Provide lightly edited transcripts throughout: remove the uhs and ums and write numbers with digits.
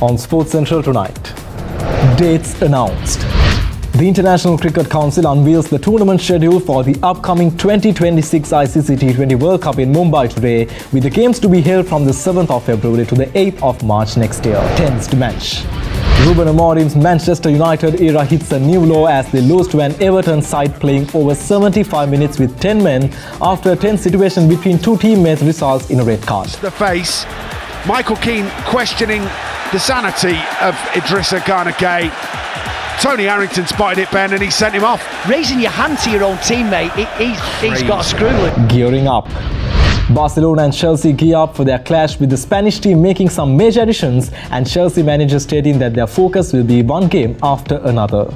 on Sports Central tonight. Dates announced. The International Cricket Council unveils the tournament schedule for the upcoming 2026 ICC T20 World Cup in Mumbai today, with the games to be held from the 7th of February to the 8th of March next year. Tensed match. Ruben Amorim's Manchester United era hits a new low as they lose to an Everton side playing over 75 minutes with 10 men after a tense situation between two teammates results in a red card. The face, Michael Keane questioning the sanity of Idrissa Gana Gueye. Tony Harrington spotted it, Ben, and he sent him off. Raising your hand to your own teammate, he's got a screw. Gearing up. Barcelona and Chelsea gear up for their clash, with the Spanish team making some major additions and Chelsea manager stating that their focus will be one game after another.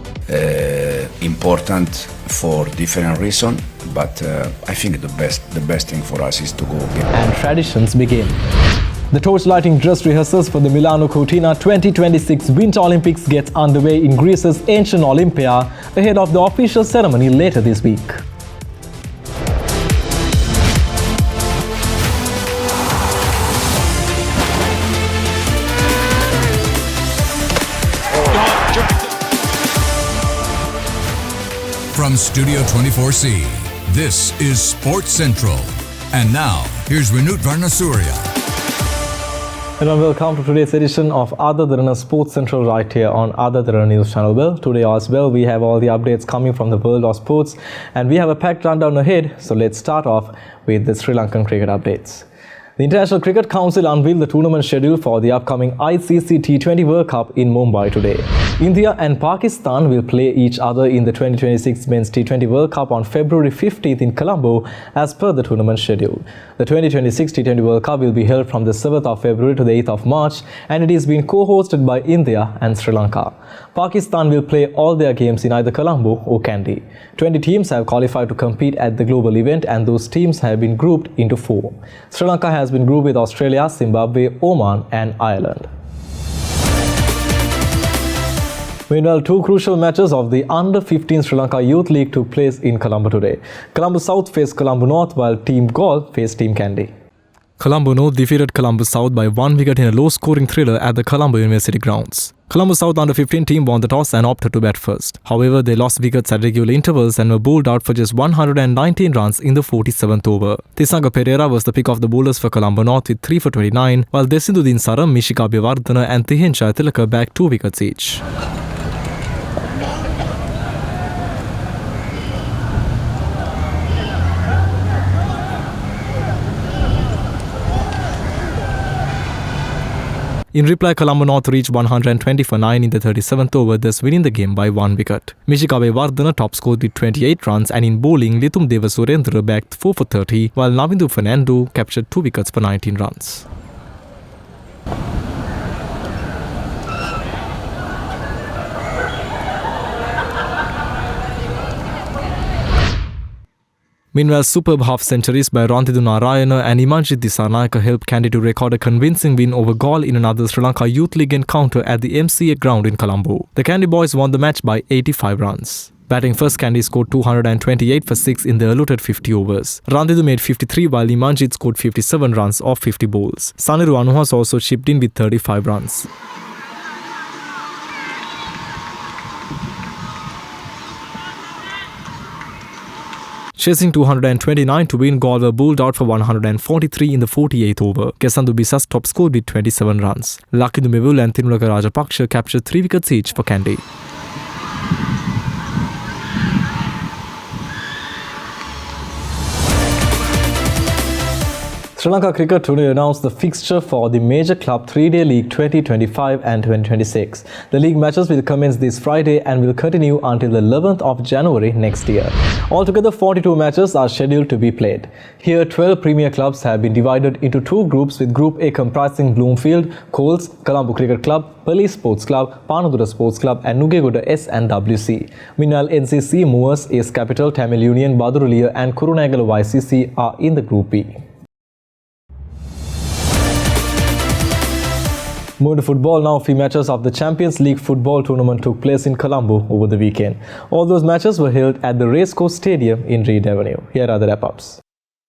Important for different reasons, but I think the best thing for us is to go again. And traditions begin. The torchlighting dress rehearsals for the Milano Cortina 2026 Winter Olympics gets underway in Greece's ancient Olympia ahead of the official ceremony later this week. From Studio 24C, this is Sports Central. And now, here's Vinut Varnasurya. Hello and welcome to today's edition of Ada Derana Sports Central right here on Ada Derana News Channel. Well, today as well, we have all the updates coming from the world of sports and we have a packed rundown ahead. So let's start off with the Sri Lankan cricket updates. The International Cricket Council unveiled the tournament schedule for the upcoming ICC T20 World Cup in Mumbai today. India and Pakistan will play each other in the 2026 Men's T20 World Cup on February 15th in Colombo as per the tournament schedule. The 2026 T20 World Cup will be held from the 7th of February to the 8th of March and it is being co-hosted by India and Sri Lanka. Pakistan will play all their games in either Colombo or Kandy. 20 teams have qualified to compete at the global event and those teams have been grouped into 4. Sri Lanka has been grouped with Australia, Zimbabwe, Oman and Ireland. Meanwhile, two crucial matches of the Under-15 Sri Lanka Youth League took place in Colombo today. Colombo South faced Colombo North while Team Galle faced Team Kandy. Colombo North defeated Colombo South by 1 wicket in a low-scoring thriller at the Colombo University grounds. Colombo South Under-15 team won the toss and opted to bat first. However, they lost wickets at regular intervals and were bowled out for just 119 runs in the 47th over. Tisanga Pereira was the pick of the bowlers for Colombo North with 3 for 29, while Desinduddin Saram, Mishika Abhivardhana and Tihencha Tilaka bagged 2 wickets each. In reply, Colombo North reached 120 for 9 in the 37th over, thus winning the game by 1 wicket. Mishika Abhivardhana top scored with 28 runs and in bowling, Lithum Deva Surendra bagged 4 for 30, while Navindu Fernando captured 2 wickets for 19 runs. Meanwhile, superb half-centuries by Ranthidu Narayana and Imanjit Dissanayake helped Kandy to record a convincing win over Galle in another Sri Lanka Youth League encounter at the MCA ground in Colombo. The Kandy boys won the match by 85 runs. Batting first, Kandy scored 228 for 6 in the allotted 50 overs. Ranthidu made 53 while Imanjit scored 57 runs off 50 bowls. Saniru Anuhas also chipped in with 35 runs. Chasing 229 to win, Galle were bowled out for 143 in the 48th over. Kesandu Bisas top scored with 27 runs. Lakindu Mevul and Tinulaka Rajapaksha captured 3 wickets each for Kandy. Sri Lanka Cricket today announced the fixture for the Major Club 3-Day League 2025 and 2026. The league matches will commence this Friday and will continue until the 11th of January next year. Altogether, 42 matches are scheduled to be played. Here, 12 premier clubs have been divided into 2 groups, with Group A comprising Bloomfield, Coles, Colombo Cricket Club, Police Sports Club, Panadura Sports Club and Nugegoda S and WC. Meanwhile, NCC, Moors, Ace Capital, Tamil Union, Badurulia and Kurunegala YCC are in the Group B. Moving to football now, 3 matches of the Champions League football tournament took place in Colombo over the weekend. All those matches were held at the Racecourse Stadium in Reed Avenue. Here are the wrap-ups.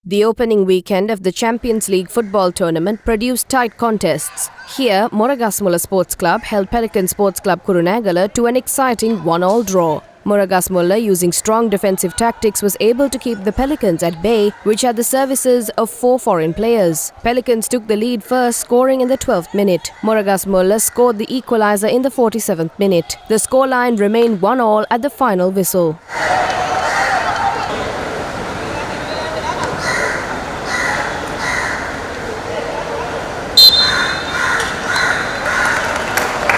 The opening weekend of the Champions League football tournament produced tight contests. Here, Moragasmulla Sports Club held Pelican Sports Club Kurunegala to an exciting 1-1 draw. Moragasmulla, using strong defensive tactics, was able to keep the Pelicans at bay, which had the services of 4 foreign players. Pelicans took the lead first, scoring in the 12th minute. Moragasmulla scored the equaliser in the 47th minute. The scoreline remained 1-1 at the final whistle.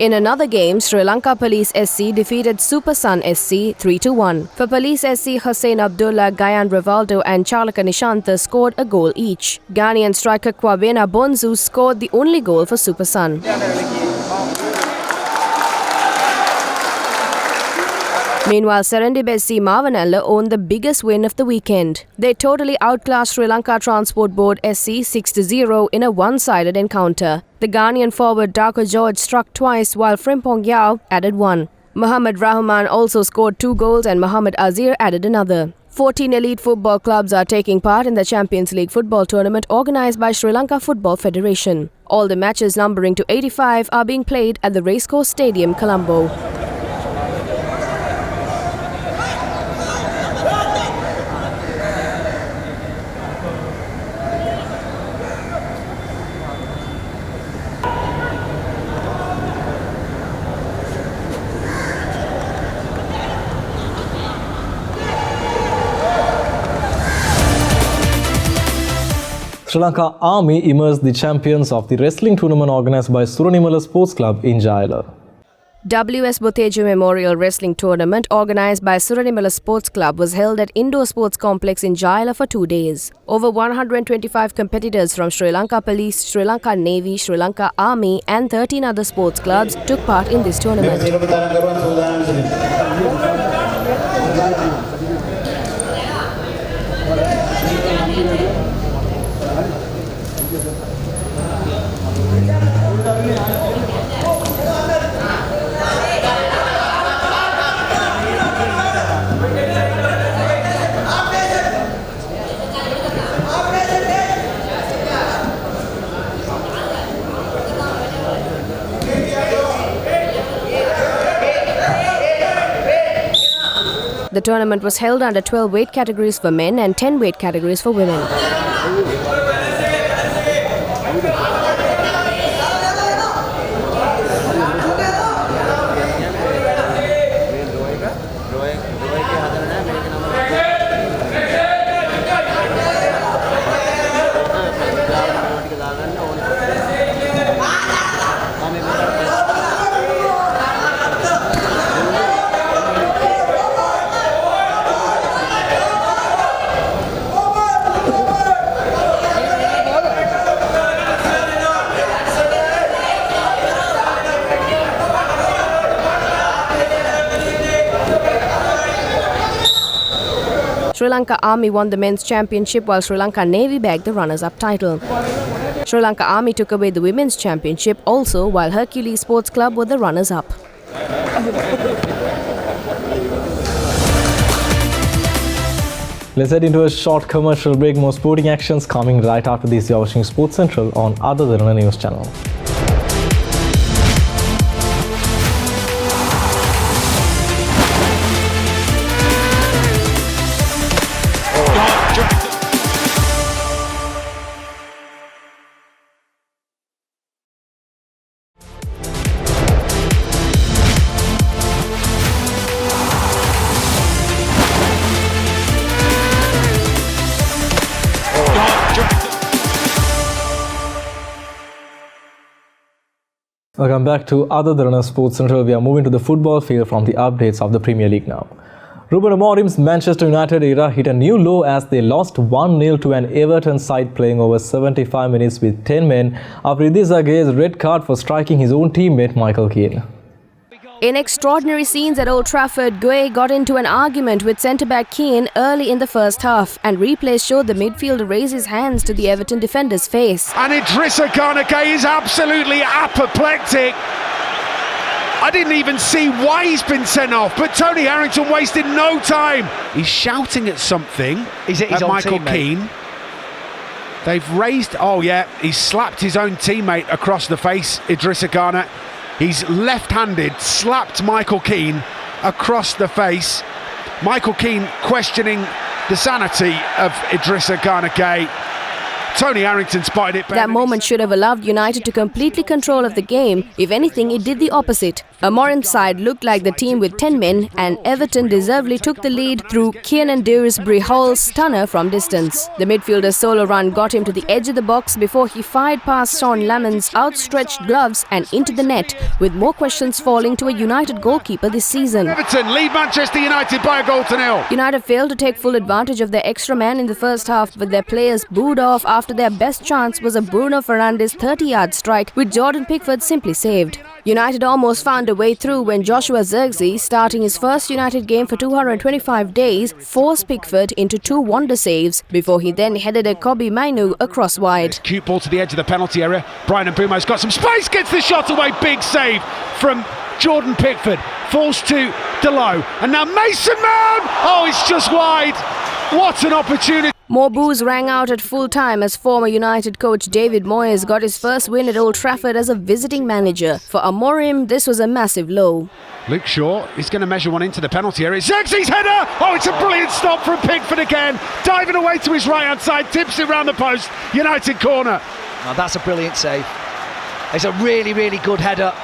In another game, Sri Lanka Police SC defeated Super Sun SC 3-1. For Police SC, Hussein Abdullah, Gayan Rivaldo and Charlaka Nishantha scored a goal each. Ghanaian striker Kwabena Bonzu scored the only goal for Super Sun. Meanwhile, Serendip SC Mavanalla owned the biggest win of the weekend. They totally outclassed Sri Lanka Transport Board SC 6-0 in a one-sided encounter. The Ghanaian forward Darko George struck twice while Frimpong Yao added one. Muhammad Rahman also scored 2 goals and Muhammad Azir added another. 14 elite football clubs are taking part in the Champions League football tournament organised by Sri Lanka Football Federation. All the matches numbering to 85 are being played at the Racecourse Stadium, Colombo. Sri Lanka Army emerged the champions of the wrestling tournament organised by Suranimala Sports Club in Jayala. W.S. Botheju Memorial Wrestling Tournament organised by Suranimala Sports Club was held at Indoor Sports Complex in Jayala for 2 days. Over 125 competitors from Sri Lanka Police, Sri Lanka Navy, Sri Lanka Army and 13 other sports clubs took part in this tournament. The tournament was held under 12 weight categories for men and 10 weight categories for women. Sri Lanka Army won the men's championship while Sri Lanka Navy bagged the runners-up title. Sri Lanka Army took away the women's championship also while Hercules Sports Club were the runners-up. Let's head into a short commercial break. More sporting actions coming right after this. You're watching Sports Central on Ada Derana News Channel. Welcome back to Ada Derana Sports Central. We are moving to the football field from the updates of the Premier League now. Ruben Amorim's Manchester United era hit a new low as they lost 1-0 to an Everton side playing over 75 minutes with 10 men after Idrissa Gueye's red card for striking his own teammate Michael Keane. In extraordinary scenes at Old Trafford, Gueye got into an argument with centre-back Keane early in the first half, and replays showed the midfielder raise his hands to the Everton defender's face. And Idrissa Gueye is absolutely apoplectic. I didn't even see why he's been sent off, but Tony Harrington wasted no time. He's shouting at something He's at his own Michael teammate. Keane. They've raised, oh yeah, he's slapped his own teammate across the face, Idrissa Gana. He's left-handed, slapped Michael Keane across the face. Michael Keane questioning the sanity of Idrissa Gana Gueye. Tony Harrington spotted it. That moment should have allowed United to completely control of the game. If anything, it did the opposite. Amorim's side looked like the team with 10 men, and Everton deservedly took the lead through Kiernan Dewsbury-Hall's stunner from distance. The midfielder's solo run got him to the edge of the box before he fired past Son Lamon's outstretched gloves and into the net, with more questions falling to a United goalkeeper this season. Everton lead Manchester United by a goal to nil. United failed to take full advantage of their extra man in the first half, with their players booed off after their best chance was a Bruno Fernandes 30-yard strike, which Jordan Pickford simply saved. United almost found a way through when Joshua Zirkzee, starting his first United game for 225 days, forced Pickford into 2 wonder saves before he then headed a Kobbie Mainoo across wide. Cute ball to the edge of the penalty area. Brian Mbeumo's got some space, gets the shot away. Big save from Jordan Pickford. Falls to Delot. And now Mason Mount! Oh, it's just wide. What an opportunity. More boos rang out at full time as former United coach David Moyes got his first win at Old Trafford as a visiting manager. For Amorim, this was a massive low. Luke Shaw is going to measure one into the penalty area. Xerxes header! Oh, it's a brilliant stop from Pickford again. Diving away to his right-hand side, tips it round the post. United corner. Oh, that's a brilliant save. It's a really, really good header.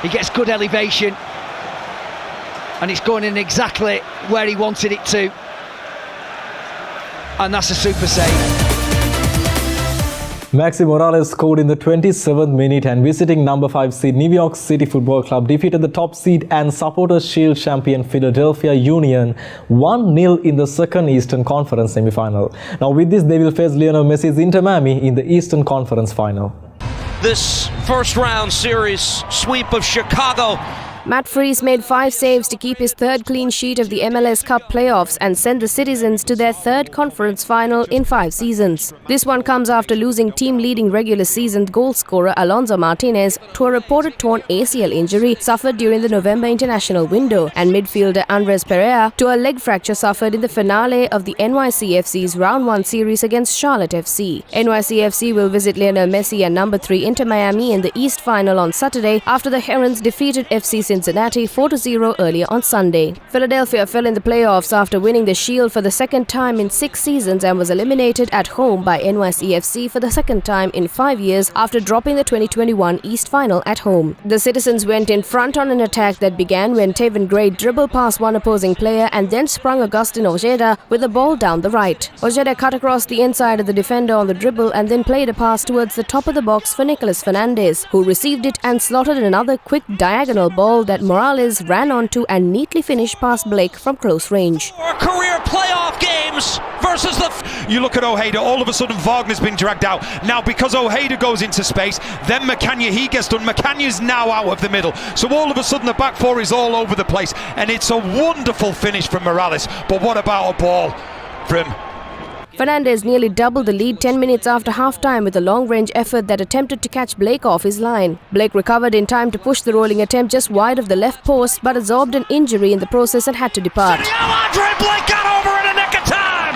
He gets good elevation. And it's going in exactly where he wanted it to. And that's a super save. Maxi Morales scored in the 27th minute, and visiting number 5 seed New York City Football Club defeated the top seed and Supporters Shield champion Philadelphia Union 1-0 in the second Eastern Conference semi-final. Now with this, they will face Lionel Messi's Inter Miami in the Eastern Conference final. This first round series sweep of Chicago. Matt Freese made 5 saves to keep his 3rd clean sheet of the MLS Cup playoffs and send the Citizens to their 3rd conference final in 5 seasons. This one comes after losing team-leading regular season goal scorer Alonso Martinez to a reported torn ACL injury suffered during the November international window, and midfielder Andres Pereira to a leg fracture suffered in the finale of the NYCFC's Round 1 series against Charlotte FC. NYCFC will visit Lionel Messi and number 3 Inter Miami in the East final on Saturday after the Herons defeated FC Cincinnati 4-0 earlier on Sunday. Philadelphia fell in the playoffs after winning the Shield for the 2nd time in 6 seasons and was eliminated at home by NYCFC for the 2nd time in 5 years after dropping the 2021 East final at home. The Citizens went in front on an attack that began when Taven Gray dribbled past one opposing player and then sprung Agustin Ojeda with the ball down the right. Ojeda cut across the inside of the defender on the dribble and then played a pass towards the top of the box for Nicolas Fernandes, who received it and slotted another quick diagonal ball that Morales ran onto and neatly finished past Blake from close range. Career playoff games versus you look at Ojeda, all of a sudden Wagner's been dragged out. Now because Ojeda goes into space, then McCann, he gets done. McCann's now out of the middle. So all of a sudden the back four is all over the place. And it's a wonderful finish from Morales. But what about a ball from Fernandes nearly doubled the lead 10 minutes after half-time with a long-range effort that attempted to catch Blake off his line. Blake recovered in time to push the rolling attempt just wide of the left post, but absorbed an injury in the process and had to depart. Andre Blake got over in a nick of time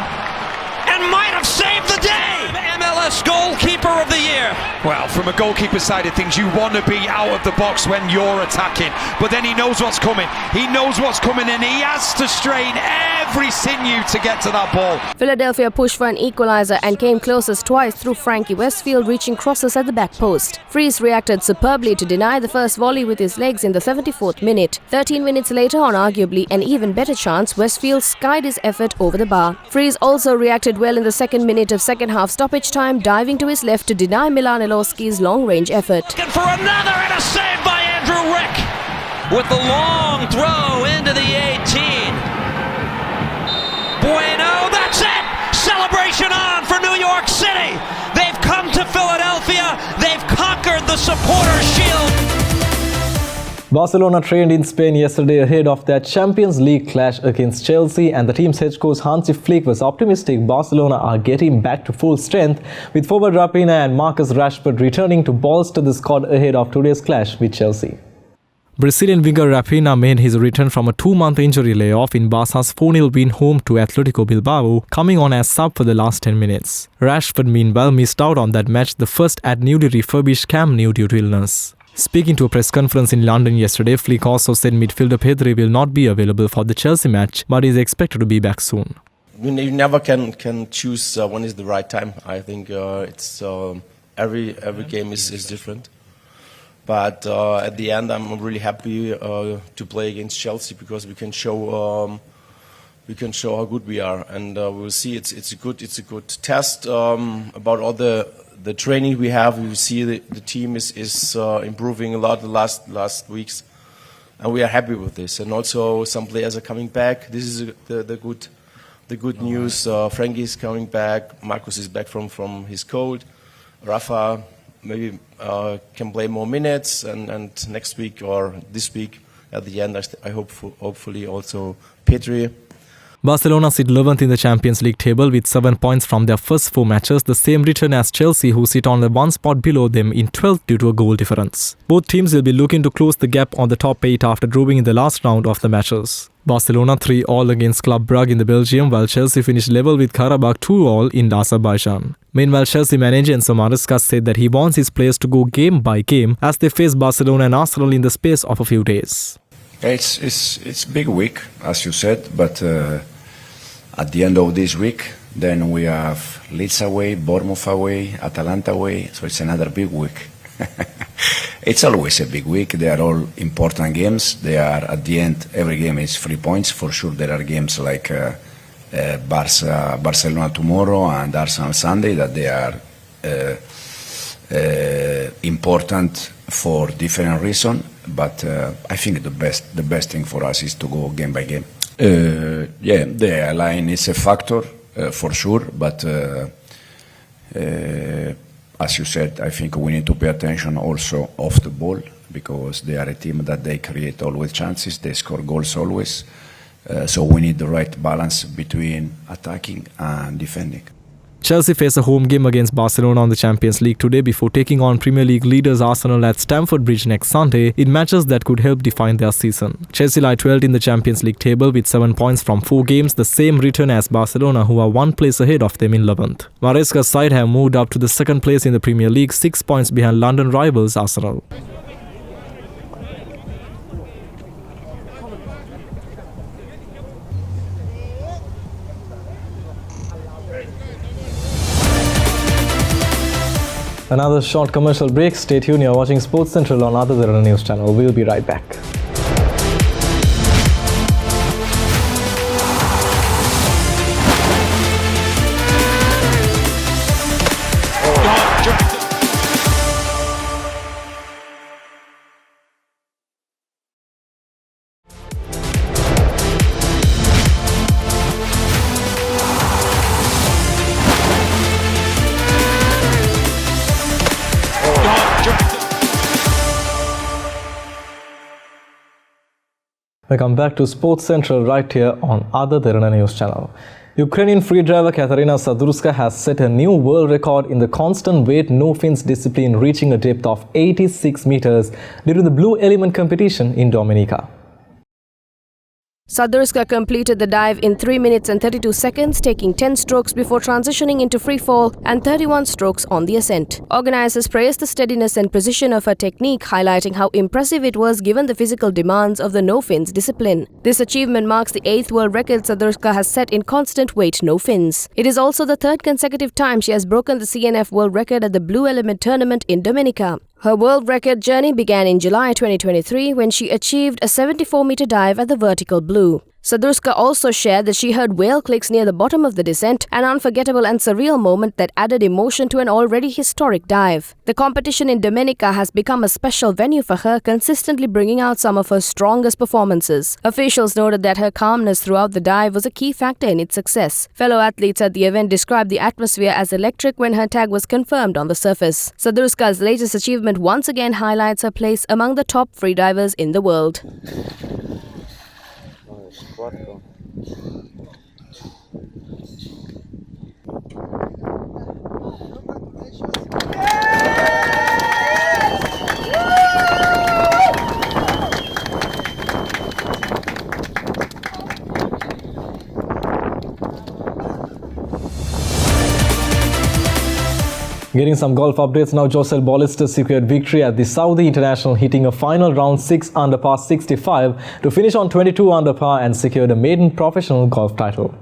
and might have saved the day. MLS goalkeeper of the year. Well, from a goalkeeper side of things, you want to be out of the box when you're attacking, but then he knows what's coming. He knows what's coming and he has to strain every sinew to get to that ball. Philadelphia pushed for an equalizer and came closest twice through Frankie Westfield reaching crosses at the back post. Freese reacted superbly to deny the first volley with his legs in the 74th minute. 13 minutes later, on arguably an even better chance, Westfield skied his effort over the bar. Freese also reacted well in the 2nd minute of second half stoppage time, diving to his left to deny Milan Ilowski's long-range effort. Looking for another and a save by Andrew Rick with the long throw into the 18. Bueno, that's it! Celebration on for New York City! They've come to Philadelphia, they've conquered the Supporters' Shield. Barcelona trained in Spain yesterday ahead of their Champions League clash against Chelsea, and the team's head coach Hansi Flick was optimistic Barcelona are getting back to full strength, with forward Raphinha and Marcus Rashford returning to bolster the squad ahead of today's clash with Chelsea. Brazilian winger Raphinha made his return from a 2-month injury layoff in Barca's 4-0 win home to Atletico Bilbao, coming on as sub for the last 10 minutes. Rashford meanwhile missed out on that match, the first at newly refurbished Camp Nou due to illness. Speaking to a press conference in London yesterday, Flick also said midfielder Pedri will not be available for the Chelsea match, but is expected to be back soon. You never can choose when is the right time. I think it's every game is different. But at the end, I'm really happy to play against Chelsea because we can show how good we are, and we'll see. It's a good test about all the training we have. We see the team is improving a lot the last weeks, and we are happy with this. And also some players are coming back. This is the good news. Frankie is coming back. Marcus is back from his cold. Rafa maybe can play more minutes, and next week or this week at the end, I hope hopefully also Pedri. Barcelona sit 11th in the Champions League table with 7 points from their first 4 matches, the same return as Chelsea, who sit on the 1 spot below them in 12th due to a goal difference. Both teams will be looking to close the gap on the top 8 after drawing in the last round of the matches. Barcelona 3-all against Club Brugge in the Belgium, while Chelsea finished level with Karabakh 2-all in Azerbaijan. Meanwhile, Chelsea manager Enzo Maresca said that he wants his players to go game by game as they face Barcelona and Arsenal in the space of a few days. It's big week, as you said, but at the end of this week, then we have Leeds away, Bournemouth away, Atalanta away, so it's another big week. It's always a big week. They are all important games. They are, at the end, every game is 3 points. For sure, there are games like Barcelona tomorrow and Arsenal Sunday that they are important for different reasons. But I think the best thing for us is to go game by game. The line is a factor for sure, but as you said, I think we need to pay attention also off the ball, because they are a team that they create always chances, they score goals always. So we need the right balance between attacking and defending. Chelsea face a home game against Barcelona on the Champions League today before taking on Premier League leaders Arsenal at Stamford Bridge next Sunday in matches that could help define their season. Chelsea lie 12th in the Champions League table with 7 points from 4 games, the same return as Barcelona, who are 1 place ahead of them in 11th. Maresca's side have moved up to the 2nd place in the Premier League, 6 points behind London rivals Arsenal. Another short commercial break. Stay tuned. You're watching Sports Central on Ada Derana News Channel. We'll be right back. Welcome back to Sports Central right here on Ada Derana News Channel. Ukrainian free driver Katerina Sadurska has set a new world record in the constant weight no fins discipline, reaching a depth of 86 meters during the Blue Element competition in Dominica. Sadurska completed the dive in 3 minutes and 32 seconds, taking 10 strokes before transitioning into free fall and 31 strokes on the ascent. Organizers praised the steadiness and precision of her technique, highlighting how impressive it was given the physical demands of the no fins discipline. This achievement marks the 8th world record Sadurska has set in constant weight no fins. It is also the 3rd consecutive time she has broken the CNF world record at the Blue Element tournament in Dominica. Her world record journey began in July 2023 when she achieved a 74-meter dive at the vertical blue. Sadurska also shared that she heard whale clicks near the bottom of the descent, an unforgettable and surreal moment that added emotion to an already historic dive. The competition in Dominica has become a special venue for her, consistently bringing out some of her strongest performances. Officials noted that her calmness throughout the dive was a key factor in its success. Fellow athletes at the event described the atmosphere as electric when her tag was confirmed on the surface. Sadurska's latest achievement once again highlights her place among the top freedivers in the world. Getting some golf updates now. Josel Bollister secured victory at the Saudi International, hitting a final round 6 under par 65 to finish on 22 under par and secured a maiden professional golf title.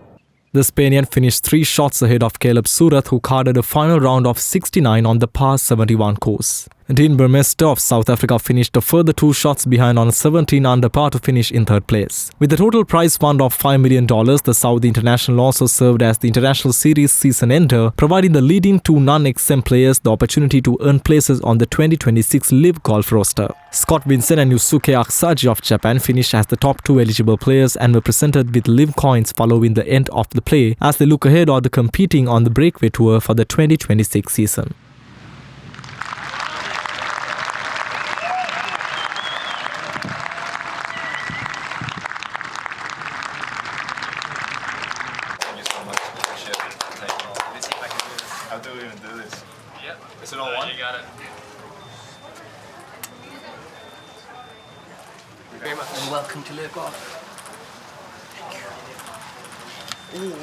The Spaniard finished 3 shots ahead of Caleb Surath, who carded a final round of 69 on the par 71 course. Dean Burmester of South Africa finished a further 2 shots behind on 17 under par to finish in 3rd place. With a total prize fund of $5 million, the Saudi International also served as the International Series season ender, providing the leading 2 non-exempt players the opportunity to earn places on the 2026 LIV Golf roster. Scott Vincent and Yusuke Aksaji of Japan finished as the top 2 eligible players and were presented with LIV coins following the end of the play as they look ahead of the competing on the Breakaway Tour for the 2026 season. How do we even do this? Yep. Is it all one? You got it. Thank you very much. And welcome to LIV Golf. Thank you.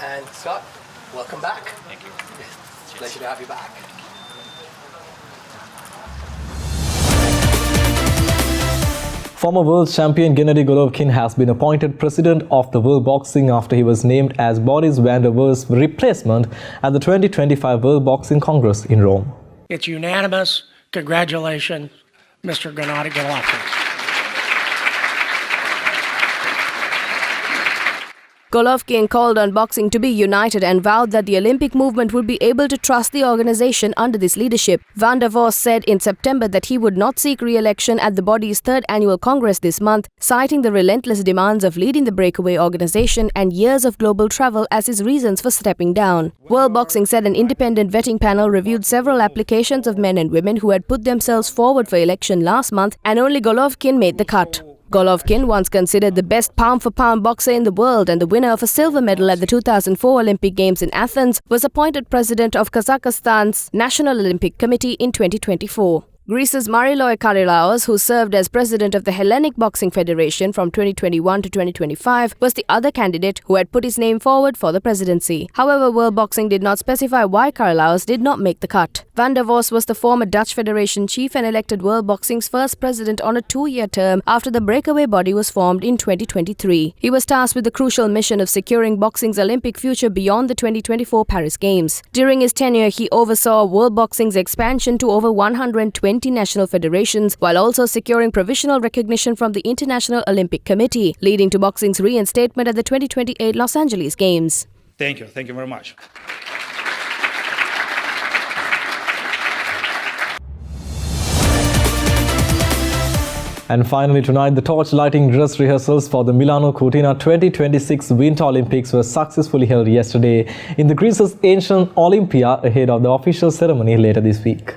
And Scott, welcome back. Thank you. It's a pleasure to have you back. Former world champion Gennady Golovkin has been appointed president of the World Boxing after he was named as Boris van der Weer's replacement at the 2025 World Boxing Congress in Rome. It's unanimous. Congratulations, Mr. Gennady Golovkin. Golovkin called on boxing to be united and vowed that the Olympic movement would be able to trust the organization under this leadership. Van der Weer said in September that he would not seek re-election at the body's 3rd annual congress this month, citing the relentless demands of leading the breakaway organization and years of global travel as his reasons for stepping down. World Boxing said an independent vetting panel reviewed several applications of men and women who had put themselves forward for election last month, and only Golovkin made the cut. Golovkin, once considered the best pound-for-pound boxer in the world and the winner of a silver medal at the 2004 Olympic Games in Athens, was appointed president of Kazakhstan's National Olympic Committee in 2024. Greece's Mariloi Karilaos, who served as president of the Hellenic Boxing Federation from 2021 to 2025, was the other candidate who had put his name forward for the presidency. However, World Boxing did not specify why Karilaos did not make the cut. Van der Weer was the former Dutch Federation chief and elected World Boxing's first president on a 2-year term after the breakaway body was formed in 2023. He was tasked with the crucial mission of securing boxing's Olympic future beyond the 2024 Paris Games. During his tenure, he oversaw World Boxing's expansion to over 120 national federations, while also securing provisional recognition from the International Olympic Committee, leading to boxing's reinstatement at the 2028 Los Angeles Games. Thank you. Thank you very much. And finally tonight, the torch-lighting dress rehearsals for the Milano Cortina 2026 Winter Olympics were successfully held yesterday in the Greece's ancient Olympia ahead of the official ceremony later this week.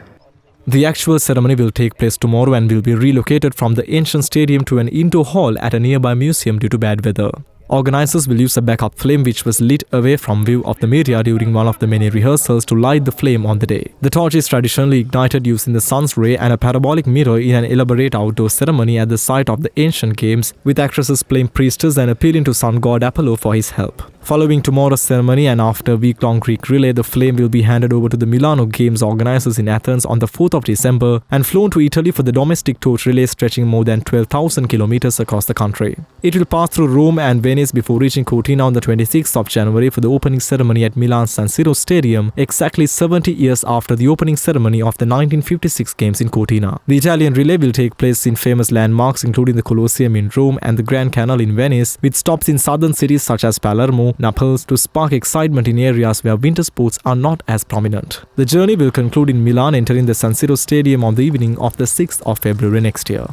The actual ceremony will take place tomorrow and will be relocated from the ancient stadium to an indoor hall at a nearby museum due to bad weather. Organizers will use a backup flame which was lit away from view of the media during one of the many rehearsals to light the flame on the day. The torch is traditionally ignited using the sun's ray and a parabolic mirror in an elaborate outdoor ceremony at the site of the ancient games, with actresses playing priestess and appealing to sun god Apollo for his help. Following tomorrow's ceremony and after a week-long Greek relay, the flame will be handed over to the Milano Games organizers in Athens on the 4th of December and flown to Italy for the domestic torch relay stretching more than 12,000 kilometers across the country. It will pass through Rome and Venice before reaching Cortina on the 26th of January for the opening ceremony at Milan's San Siro Stadium, exactly 70 years after the opening ceremony of the 1956 Games in Cortina. The Italian relay will take place in famous landmarks including the Colosseum in Rome and the Grand Canal in Venice, with stops in southern cities such as Palermo, Naples, to spark excitement in areas where winter sports are not as prominent. The journey will conclude in Milan, entering the San Siro Stadium on the evening of the 6th of February next year.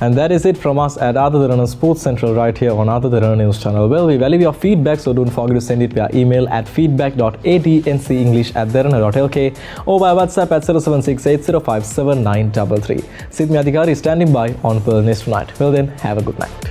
And that is it from us at Ada Derana Sports Central right here on Ada Derana News Channel. Well, we value your feedback, so don't forget to send it via email at feedback.atncenglish@derana.lk or via WhatsApp at 0768057933. Sidney Adhikari is standing by on Pearl News tonight. Well then, have a good night.